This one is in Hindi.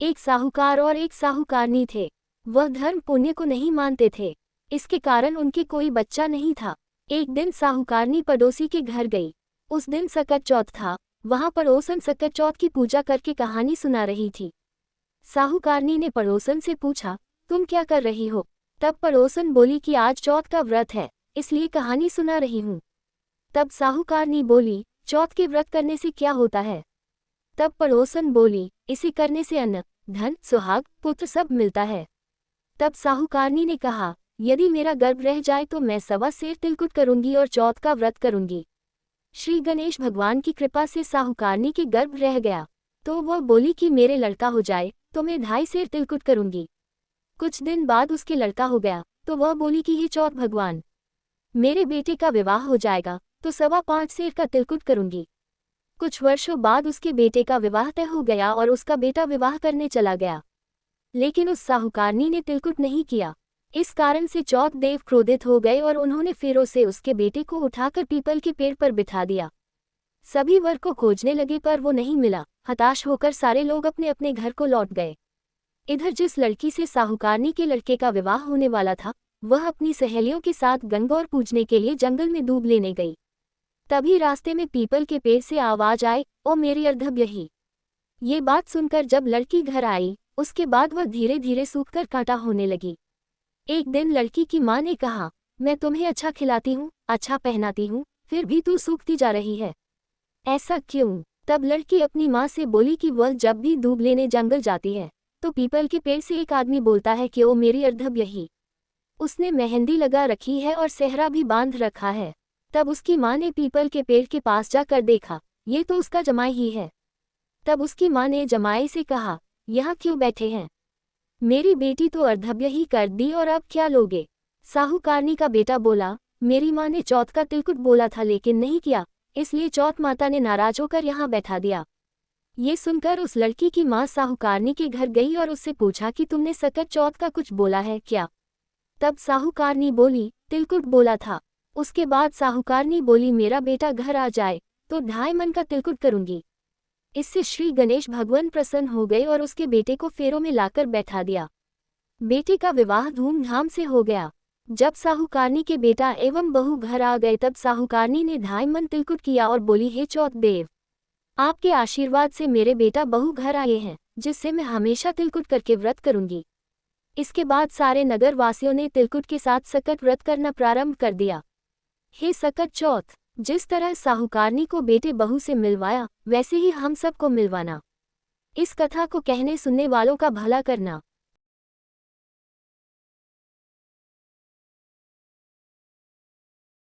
एक साहूकार और एक साहूकारनी थे। वह धर्म पुण्य को नहीं मानते थे। इसके कारण उनके कोई बच्चा नहीं था। एक दिन साहूकारनी पड़ोसी के घर गई। उस दिन सकट चौथ था। वहां पड़ोसन सकट चौथ की पूजा करके कहानी सुना रही थी। साहूकारनी ने पड़ोसन से पूछा, तुम क्या कर रही हो? तब पड़ोसन बोली कि आज चौथ का व्रत है, इसलिए कहानी सुना रही हूँ। तब साहूकारनी बोली, चौथ के व्रत करने से क्या होता है? तब पड़ोसन बोली, इसे करने से अन्न, धन, सुहाग, पुत्र सब मिलता है। तब साहूकारनी ने कहा, यदि मेरा गर्भ रह जाए तो मैं 1.25 सेर तिलकुट करूंगी और चौथ का व्रत करूंगी। श्री गणेश भगवान की कृपा से साहूकारनी के गर्भ रह गया, तो वह बोली कि मेरे लड़का हो जाए तो मैं 2.5 सेर तिलकुट करूंगी। कुछ दिन बाद उसके लड़का हो गया, तो वह बोली कि हे चौथ भगवान, मेरे बेटे का विवाह हो जाएगा तो 5.25 सेर का तिलकुट करूंगी। कुछ वर्षों बाद उसके बेटे का विवाह तय हो गया और उसका बेटा विवाह करने चला गया, लेकिन उस साहूकारनी ने तिलकुट नहीं किया। इस कारण से चौथ देव क्रोधित हो गए और उन्होंने फेरों से उसके बेटे को उठाकर पीपल के पेड़ पर बिठा दिया। सभी वर को खोजने लगे पर वो नहीं मिला। हताश होकर सारे लोग अपने अपने घर को लौट गए। इधर जिस लड़की से साहूकारनी के लड़के का विवाह होने वाला था, वह अपनी सहेलियों के साथ गंगौर पूजने के लिए जंगल में डूब लेने गई। तभी रास्ते में पीपल के पेड़ से आवाज आई, ओ मेरी अर्धव्यही। ये बात सुनकर जब लड़की घर आई, उसके बाद वह धीरे धीरे सूखकर कांटा होने लगी। एक दिन लड़की की माँ ने कहा, मैं तुम्हें अच्छा खिलाती हूँ, अच्छा पहनाती हूँ, फिर भी तू सूखती जा रही है, ऐसा क्यों? तब लड़की अपनी माँ से बोली कि वह जब भी दूब लेने जंगल जाती है तो पीपल के पेड़ से एक आदमी बोलता है कि ओ मेरी अर्धव्यही। उसने मेहंदी लगा रखी है और सेहरा भी बांध रखा है। तब उसकी माँ ने पीपल के पेड़ के पास जाकर देखा, ये तो उसका जमाई ही है। तब उसकी माँ ने जमाई से कहा, यहाँ क्यों बैठे हैं? मेरी बेटी तो अर्धव्यही कर दी और अब क्या लोगे? साहूकारनी का बेटा बोला, मेरी माँ ने चौथ का तिलकुट बोला था लेकिन नहीं किया, इसलिए चौथ माता ने नाराज होकर यहाँ बैठा दिया। ये सुनकर उस लड़की की माँ साहूकारनी के घर गई और उससे पूछा कि तुमने सकट चौथ का कुछ बोला है क्या? तब साहूकारनी बोली, तिलकुट बोला था। उसके बाद साहूकारनी बोली, मेरा बेटा घर आ जाए तो 2.5 मन का तिलकुट करूंगी। इससे श्री गणेश भगवान प्रसन्न हो गए और उसके बेटे को फेरों में लाकर बैठा दिया। बेटे का विवाह धूमधाम से हो गया। जब साहूकारनी के बेटा एवं बहू घर आ गए तब साहूकारनी ने 2.5 मन तिलकुट किया और बोली, हे चौथ देव, आपके आशीर्वाद से मेरे बेटा बहू घर आए हैं, जिससे मैं हमेशा तिलकुट करके व्रत करूंगी। इसके बाद सारे नगर वासियों ने तिलकुट के साथ सकट व्रत करना प्रारंभ कर दिया। हे सकट चौथ, जिस तरह साहूकारनी को बेटे बहू से मिलवाया, वैसे ही हम सबको मिलवाना। इस कथा को कहने सुनने वालों का भला करना।